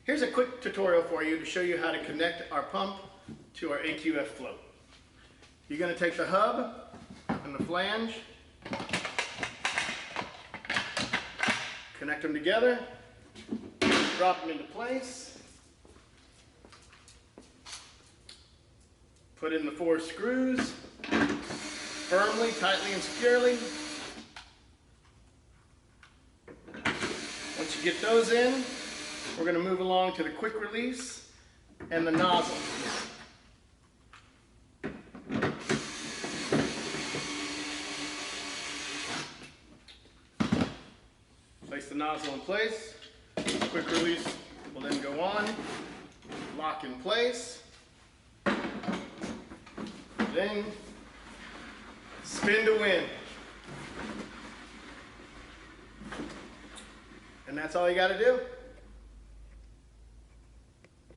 Here's a quick tutorial for you to show you how to connect our pump to our AQF float. You're going to take the hub and the flange, connect them together, drop them into place, put in the 4 screws firmly, tightly, and securely. Once you get those in, we're going to move along to the quick release and the nozzle. Place the nozzle in place. Quick release will then go on, lock in place, then spin to win. And that's all you got to do.